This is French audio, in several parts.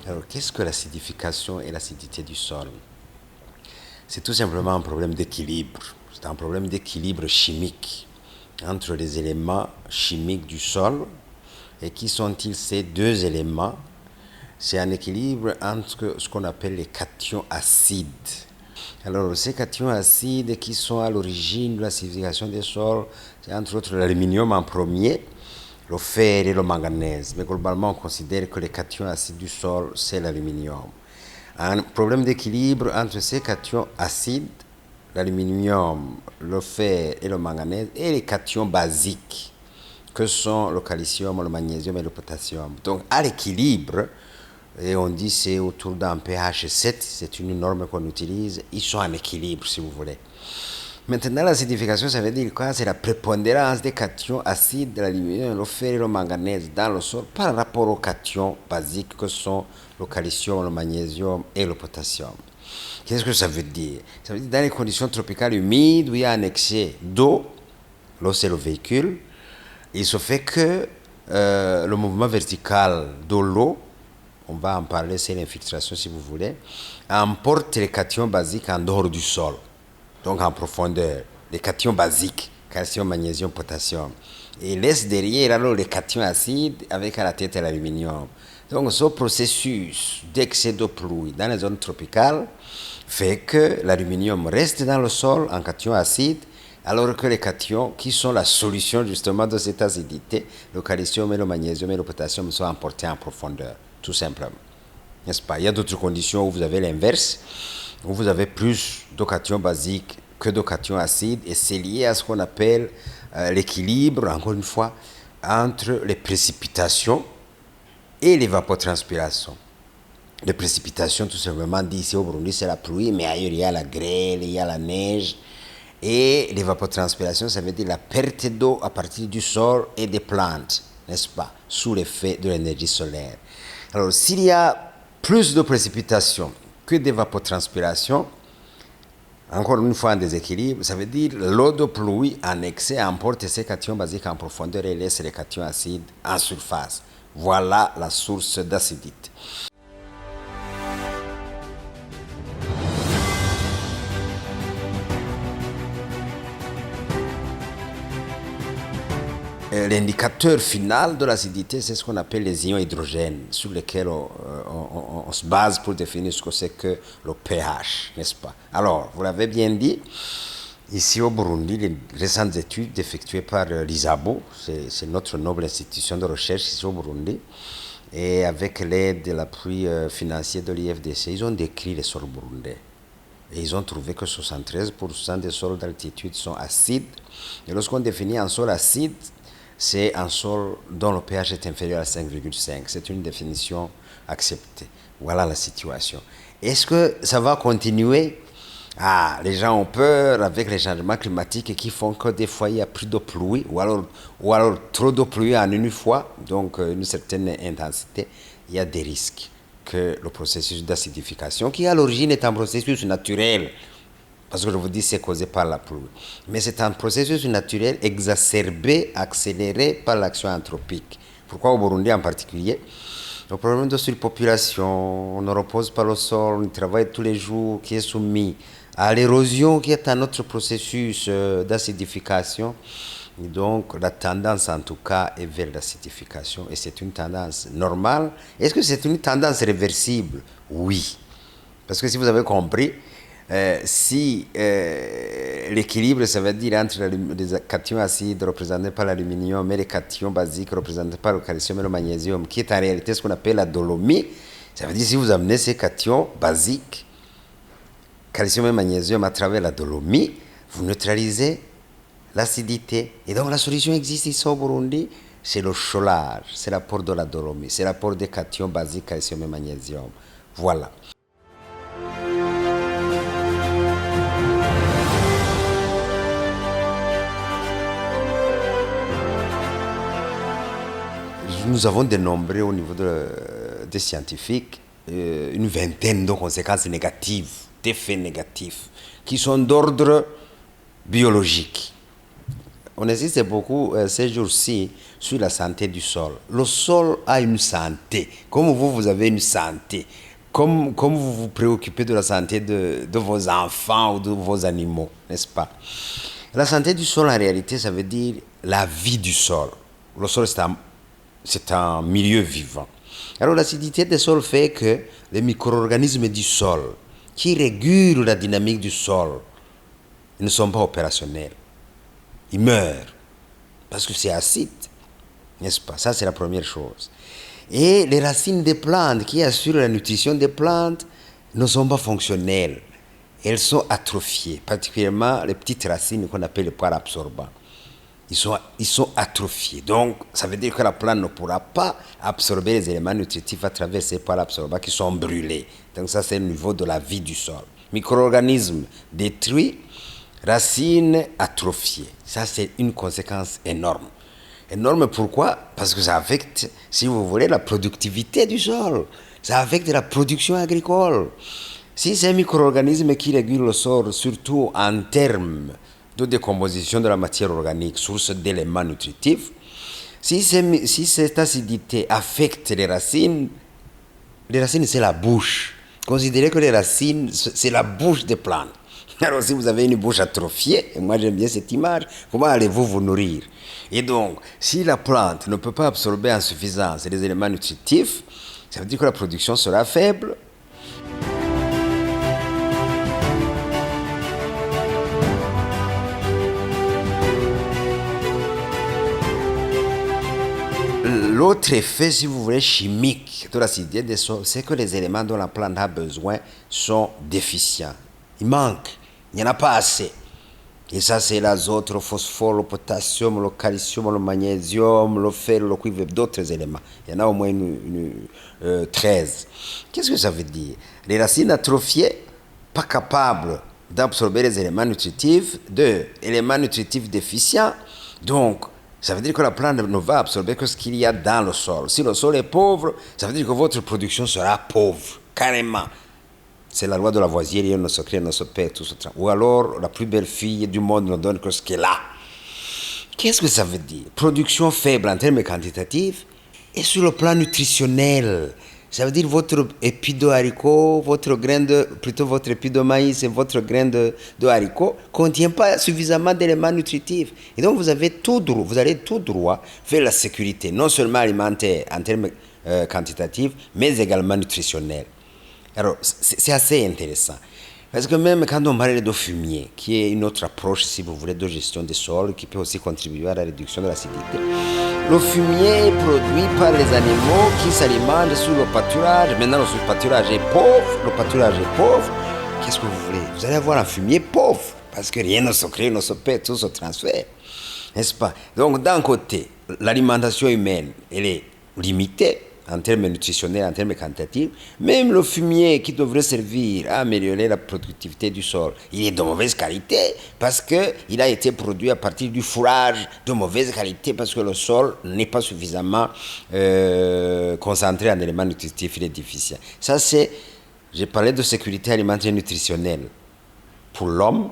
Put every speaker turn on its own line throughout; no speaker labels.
Alors, qu'est-ce que l'acidification et l'acidité du sol? C'est tout simplement un problème d'équilibre. C'est un problème d'équilibre chimique entre les éléments chimiques du sol. Et qui sont-ils ces deux éléments? C'est un équilibre entre ce qu'on appelle les cations acides. Alors, ces cations acides qui sont à l'origine de l'acidification des sols, c'est entre autres l'aluminium en premier, le fer et le manganèse. Mais globalement, on considère que les cations acides du sol, c'est l'aluminium. Un problème d'équilibre entre ces cations acides, l'aluminium, le fer et le manganèse, et les cations basiques, que sont le calcium, le magnésium et le potassium. Donc, à l'équilibre, et on dit c'est autour d'un pH 7, c'est une norme qu'on utilise, ils sont en équilibre, si vous voulez. Maintenant, l'acidification, ça veut dire quoi? C'est la prépondérance des cations acides de l'aluminium, le fer et le manganèse dans le sol par rapport aux cations basiques que sont le calcium, le magnésium et le potassium. Qu'est-ce que ça veut dire? Ça veut dire dans les conditions tropicales humides où il y a un excès d'eau, l'eau c'est le véhicule, il se fait que le mouvement vertical de l'eau, on va en parler, c'est l'infiltration si vous voulez, emporte les cations basiques en dehors du sol. Donc en profondeur, les cations basiques, calcium, magnésium, potassium. Et laisse derrière alors les cations acides avec à la tête l'aluminium. Donc ce processus d'excès de pluie dans les zones tropicales fait que l'aluminium reste dans le sol en cations acides, alors que les cations, qui sont la solution justement de cette acidité, le calcium et le magnésium et le potassium, sont emportés en profondeur, tout simplement. N'est-ce pas? Il y a d'autres conditions où vous avez l'inverse, où vous avez plus de cations basiques que de cations acides, et c'est lié à ce qu'on appelle l'équilibre, encore une fois, entre les précipitations et l'évapotranspiration. Les précipitations, tout simplement, dit ici au Burundi, c'est la pluie, mais ailleurs, il y a la grêle, il y a la neige. Et l'évapotranspiration, ça veut dire la perte d'eau à partir du sol et des plantes, n'est-ce pas, sous l'effet de l'énergie solaire. Alors, s'il y a plus de précipitations que d'évapotranspiration, encore une fois en déséquilibre, ça veut dire l'eau de pluie en excès emporte ces cations basiques en profondeur et laisse les cations acides en surface. Voilà la source d'acidité. L'indicateur final de l'acidité, c'est ce qu'on appelle les ions hydrogènes, sur lesquels on se base pour définir ce que c'est que le pH, n'est-ce pas? Alors, vous l'avez bien dit, ici au Burundi, les récentes études effectuées par l'ISABO, c'est notre noble institution de recherche ici au Burundi, et avec l'aide et l'appui financier de l'IFDC, ils ont décrit les sols burundais. Et ils ont trouvé que 73% des sols d'altitude sont acides. Et lorsqu'on définit un sol acide, c'est un sol dont le pH est inférieur à 5,5. C'est une définition acceptée. Voilà la situation. Est-ce que ça va continuer? Ah, les gens ont peur avec les changements climatiques qui font que des fois il y a plus de pluie ou alors trop de pluie en une fois, donc une certaine intensité. Il y a des risques que le processus d'acidification, qui à l'origine est un processus naturel, parce que je vous dis c'est causé par la pluie, mais c'est un processus naturel exacerbé, accéléré par l'action anthropique. Pourquoi au Burundi en particulier? Le problème de surpopulation, on ne repose pas le sol, on travaille tous les jours, qui est soumis à l'érosion, qui est un autre processus d'acidification. Et donc, la tendance, en tout cas, est vers l'acidification. Et c'est une tendance normale. Est-ce que c'est une tendance réversible? Oui. Parce que si vous avez compris, si l'équilibre, ça veut dire entre les cations acides représentés par l'aluminium et les cations basiques représentés par le calcium et le magnésium, qui est en réalité ce qu'on appelle la dolomie, ça veut dire si vous amenez ces cations basiques, calcium et magnésium, à travers la dolomie, vous neutralisez l'acidité. Et donc la solution existe ici au Burundi, c'est le cholage, c'est l'apport de la dolomie, c'est l'apport des cations basiques, calcium et magnésium. Voilà. Nous avons dénombré au niveau des scientifiques une vingtaine de conséquences négatives, d'effets négatifs, qui sont d'ordre biologique. on insiste beaucoup ces jours-ci sur la santé du sol. Le sol a une santé. Comme vous, vous avez une santé. Comme vous vous préoccupez de la santé de vos enfants ou de vos animaux, n'est-ce pas? La santé du sol, en réalité, ça veut dire la vie du sol. Le sol, c'est un milieu vivant. Alors, l'acidité des sols fait que les micro-organismes du sol, qui régulent la dynamique du sol, ils ne sont pas opérationnels. Ils meurent parce que c'est acide, n'est-ce pas? Ça, c'est la première chose. Et les racines des plantes qui assurent la nutrition des plantes ne sont pas fonctionnelles. Elles sont atrophiées, particulièrement les petites racines qu'on appelle les poils absorbants. Ils sont atrophiés. Donc, ça veut dire que la plante ne pourra pas absorber les éléments nutritifs à travers ces poils absorbants qui sont brûlés. Donc, ça, c'est le niveau de la vie du sol. Micro-organismes détruits, racines atrophiées. Ça, c'est une conséquence énorme. Énorme pourquoi? Parce que ça affecte, si vous voulez, la productivité du sol. Ça affecte la production agricole. Si c'est un micro-organisme qui régule le sol, surtout en termes de décomposition de la matière organique, source d'éléments nutritifs, si cette acidité affecte les racines, c'est la bouche. Considérez que les racines, c'est la bouche des plantes. Alors si vous avez une bouche atrophiée, et moi j'aime bien cette image, comment allez-vous vous nourrir? Et donc, si la plante ne peut pas absorber en suffisance les éléments nutritifs, ça veut dire que la production sera faible. L'autre effet, si vous voulez, chimique de l'acidité des sols, c'est que les éléments dont la plante a besoin sont déficients. Il manque, il n'y en a pas assez. Et ça, c'est l'azote, le phosphore, le potassium, le calcium, le magnésium, le fer, le cuivre et d'autres éléments. Il y en a au moins 13. Qu'est-ce que ça veut dire? Les racines atrophiées, pas capables d'absorber les éléments nutritifs. 2. Éléments nutritifs déficients. Donc, ça veut dire que la plante ne va absorber que ce qu'il y a dans le sol. Si le sol est pauvre, ça veut dire que votre production sera pauvre, carrément. C'est la loi de Lavoisier, rien ne se crée, ne se perd, tout se travaille. Ou alors, la plus belle fille du monde ne donne que ce qu'elle a. Qu'est-ce que ça veut dire? Production faible en termes quantitatifs et sur le plan nutritionnel. Ça veut dire votre épi de haricot, votre épi de maïs et votre grain de haricot ne contient pas suffisamment d'éléments nutritifs. Et donc, vous allez tout droit vers la sécurité, non seulement alimentaire en termes quantitatifs, mais également nutritionnels. Alors, c'est assez intéressant. Parce que même quand on parle de fumier, qui est une autre approche, si vous voulez, de gestion des sols, qui peut aussi contribuer à la réduction de l'acidité, le fumier est produit par les animaux qui s'alimentent sur le pâturage. Maintenant, le pâturage est pauvre. Qu'est-ce que vous voulez? Vous allez avoir un fumier pauvre, parce que rien ne se crée, ne se perd, tout se transfère. N'est-ce pas? Donc, d'un côté, l'alimentation humaine, elle est limitée, en termes nutritionnels, en termes quantitatifs. Même le fumier qui devrait servir à améliorer la productivité du sol, il est de mauvaise qualité parce qu'il a été produit à partir du fourrage de mauvaise qualité parce que le sol n'est pas suffisamment concentré en éléments nutritifs, il est déficient. Ça, j'ai parlé de sécurité alimentaire nutritionnelle pour l'homme.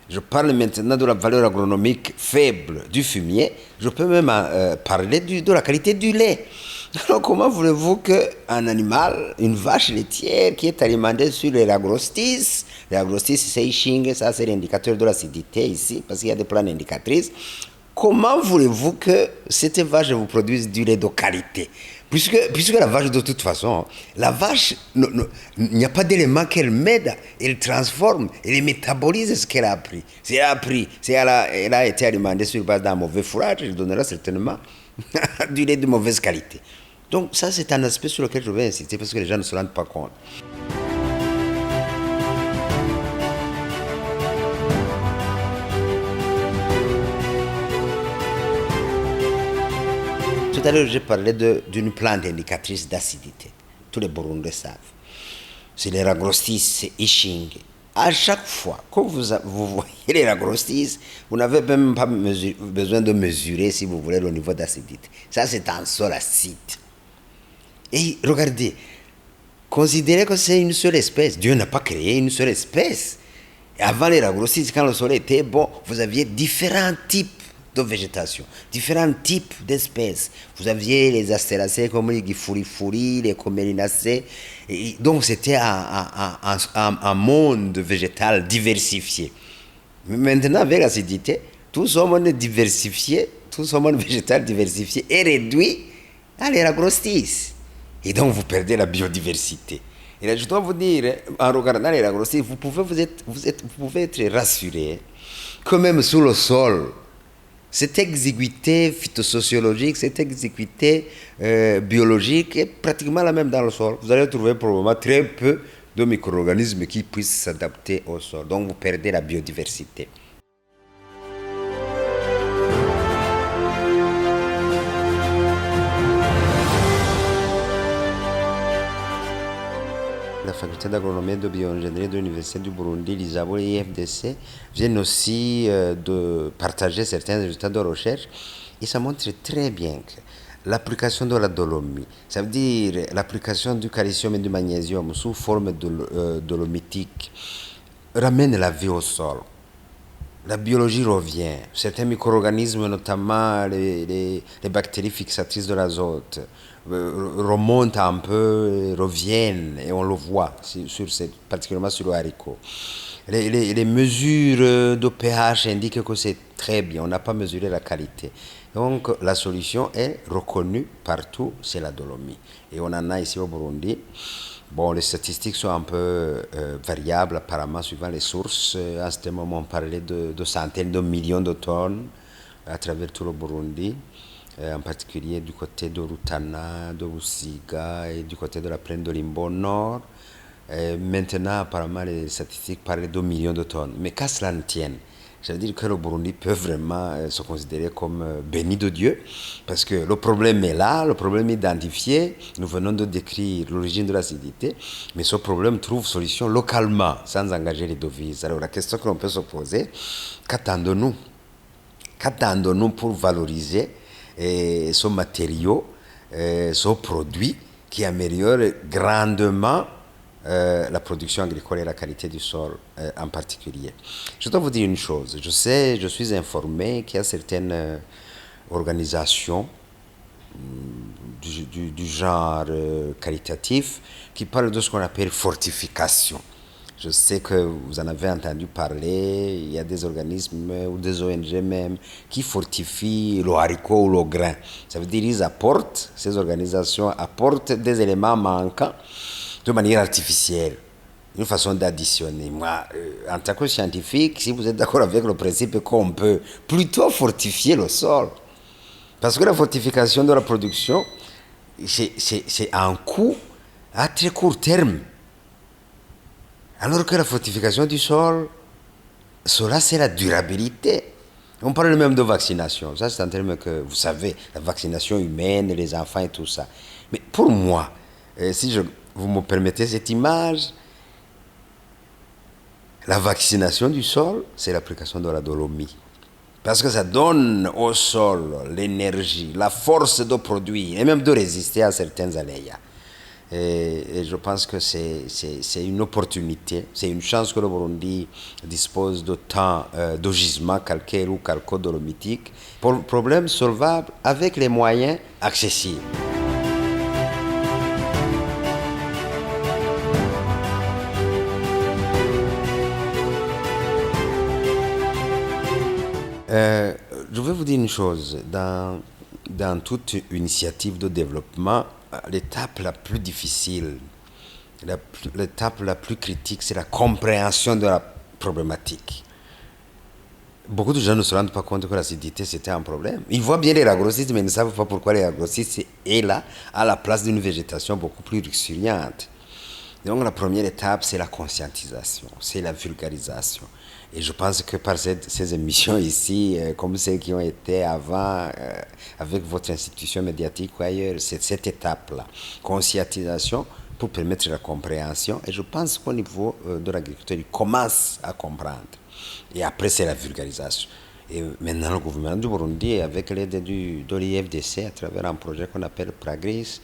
Je parle maintenant de la valeur agronomique faible du fumier. Je peux même parler de la qualité du lait. Alors, comment voulez-vous qu'un animal, une vache laitière qui est alimentée sur l'Eragrostis, l'Eragrostis c'est Ishing, ça c'est l'indicateur de l'acidité ici, parce qu'il y a des plantes indicatrices, comment voulez-vous que cette vache vous produise du lait de qualité? Puisque la vache, de toute façon, la vache, il n'y a pas d'élément qu'elle m'aide, elle transforme, elle métabolise ce qu'elle a appris. Si elle a été alimentée sur base d'un mauvais fourrage, elle donnera certainement du lait de mauvaise qualité. Donc ça, c'est un aspect sur lequel je vais insister parce que les gens ne se rendent pas compte. Tout à l'heure, j'ai parlé d'une plante indicatrice d'acidité. Tous les Burundais savent. C'est l'Eragrostis, c'est Ishing. À chaque fois que vous voyez l'Eragrostis, vous n'avez même pas besoin de mesurer, si vous voulez, le niveau d'acidité. Ça, c'est un sol acide. Et regardez, considérez que c'est une seule espèce. Dieu n'a pas créé une seule espèce. Et avant l'Eragrostis, quand le sol était bon, vous aviez différents types de végétation, différents types d'espèces. Vous aviez les astéracées comme les gifurifuri, les comélinacées. Et donc c'était un monde végétal diversifié. Mais maintenant, avec l'acidité, tout ce monde diversifié, tout ce monde végétal diversifié est réduit à l'agrostice. Et donc vous perdez la biodiversité. Et là, je dois vous dire, en regardant les l'agrostice, vous pouvez être rassuré que même sous le sol, cette exiguïté phytosociologique, cette exiguïté biologique est pratiquement la même dans le sol. Vous allez trouver probablement très peu de micro-organismes qui puissent s'adapter au sol. Donc vous perdez la biodiversité. La faculté d'agronomie et de bioingénierie de l'Université du Burundi, l'ISABO et l'IFDC viennent aussi de partager certains résultats de recherche et ça montre très bien que l'application de la dolomie, ça veut dire l'application du calcium et du magnésium sous forme dolomitique, ramène la vie au sol. La biologie revient. Certains micro-organismes, notamment les bactéries fixatrices de l'azote, remontent un peu, reviennent, et on le voit, particulièrement sur le haricot. Les mesures de pH indiquent que c'est très bien, on n'a pas mesuré la qualité. Donc la solution est reconnue partout, c'est la dolomie. Et on en a ici au Burundi. Bon, les statistiques sont un peu variables apparemment suivant les sources. À ce moment, on parlait de centaines de millions de tonnes à travers tout le Burundi, en particulier du côté de Rutana, de Busiga et du côté de la plaine de Limbo Nord. Maintenant, apparemment, les statistiques parlaient de millions de tonnes. Mais qu'à cela ne tienne, ça veut dire que le Burundi peut vraiment se considérer comme béni de Dieu, parce que le problème est là, le problème est identifié, nous venons de décrire l'origine de l'acidité, mais ce problème trouve solution localement, sans engager les devises. Alors la question que l'on peut se poser, qu'attendons-nous? Qu'attendons-nous pour valoriser ce matériau, ce produit qui améliore grandement la production agricole et la qualité du sol en particulier. Je dois vous dire une chose, je suis informé qu'il y a certaines organisations du genre qualitatif qui parlent de ce qu'on appelle fortification. Je sais que vous en avez entendu parler, il y a des organismes ou des ONG même qui fortifient le haricot ou le grain. Ça veut dire qu'ils apportent, ces organisations apportent des éléments manquants de manière artificielle, une façon d'additionner. Moi, en tant que scientifique, si vous êtes d'accord avec le principe qu'on peut plutôt fortifier le sol, parce que la fortification de la production, c'est un coût à très court terme. Alors que la fortification du sol, cela c'est la durabilité. On parle même de vaccination. Ça c'est un terme que vous savez, la vaccination humaine, les enfants et tout ça. Mais pour moi, si vous me permettez cette image, la vaccination du sol, c'est l'application de la dolomie. Parce que ça donne au sol l'énergie, la force de produire et même de résister à certains aléas. Et je pense que c'est une opportunité, c'est une chance que le Burundi dispose de tant de gisements calcaires ou calco-dolomitiques pour problème solvable avec les moyens accessibles. Je vais vous dire une chose, dans toute initiative de développement, l'étape la plus difficile, l'étape la plus critique, c'est la compréhension de la problématique. Beaucoup de gens ne se rendent pas compte que l'acidité, c'était un problème. Ils voient bien les agrocistes, mais ils ne savent pas pourquoi les agrocistes est là, à la place d'une végétation beaucoup plus luxuriante. Donc la première étape, c'est la conscientisation, c'est la vulgarisation. Et je pense que par ces émissions ici, comme celles qui ont été avant, avec votre institution médiatique ou ailleurs, c'est cette étape-là, conscientisation pour permettre la compréhension. Et je pense qu'au niveau de l'agriculture, ils commencent à comprendre. Et après, c'est la vulgarisation. Et maintenant, le gouvernement du Burundi, avec l'aide de l'IFDC, à travers un projet qu'on appelle Pragris,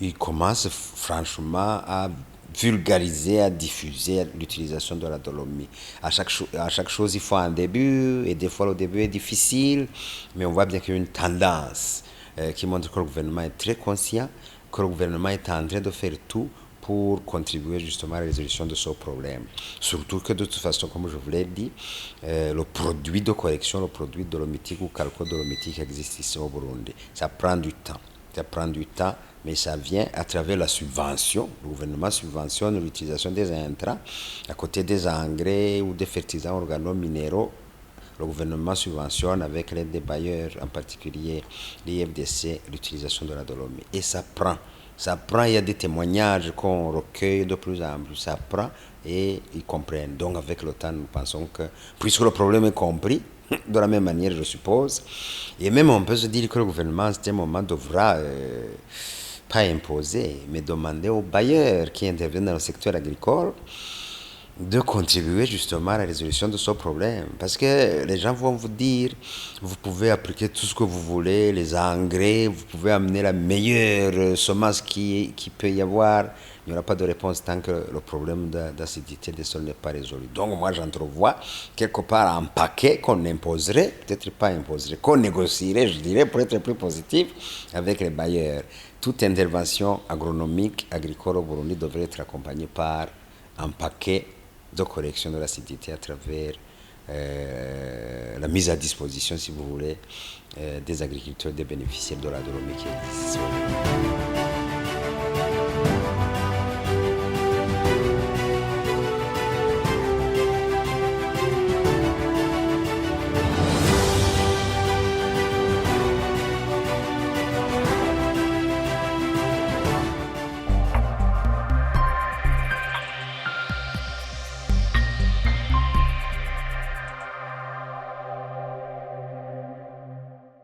il commence franchement à vulgariser, à diffuser l'utilisation de la dolomie. À chaque chose, il faut un début, et des fois le début est difficile, mais on voit bien qu'il y a une tendance qui montre que le gouvernement est très conscient, que le gouvernement est en train de faire tout pour contribuer justement à la résolution de ce problème. Surtout que de toute façon, comme je vous l'ai dit, le produit de correction, le produit dolomitique ou calcodolomitique existe ici au Burundi. Ça prend du temps. Ça prend du temps, mais ça vient à travers la subvention. Le gouvernement subventionne l'utilisation des intrants à côté des engrais ou des fertilisants organo-minéraux. Le gouvernement subventionne avec l'aide des bailleurs, en particulier l'IFDC, l'utilisation de la dolomie. Et ça prend. Ça prend, il y a des témoignages qu'on recueille de plus en plus. Ça prend et ils comprennent. Donc avec le temps, nous pensons que, puisque le problème est compris, de la même manière, je suppose, et même on peut se dire que le gouvernement, à ce moment, devra pas imposer, mais demander aux bailleurs qui interviennent dans le secteur agricole de contribuer justement à la résolution de ce problème. Parce que les gens vont vous dire, vous pouvez appliquer tout ce que vous voulez, les engrais, vous pouvez amener la meilleure semence qui peut y avoir. Il n'y aura pas de réponse tant que le problème d'acidité des sols n'est pas résolu. Donc moi j'entrevois quelque part un paquet qu'on imposerait, peut-être pas imposerait, qu'on négocierait, je dirais, pour être plus positif, avec les bailleurs. Toute intervention agronomique, agricole au Burundi devrait être accompagnée par un paquet de correction de l'acidité à travers la mise à disposition, si vous voulez, des agriculteurs, des bénéficiaires de la dolomie qui existe.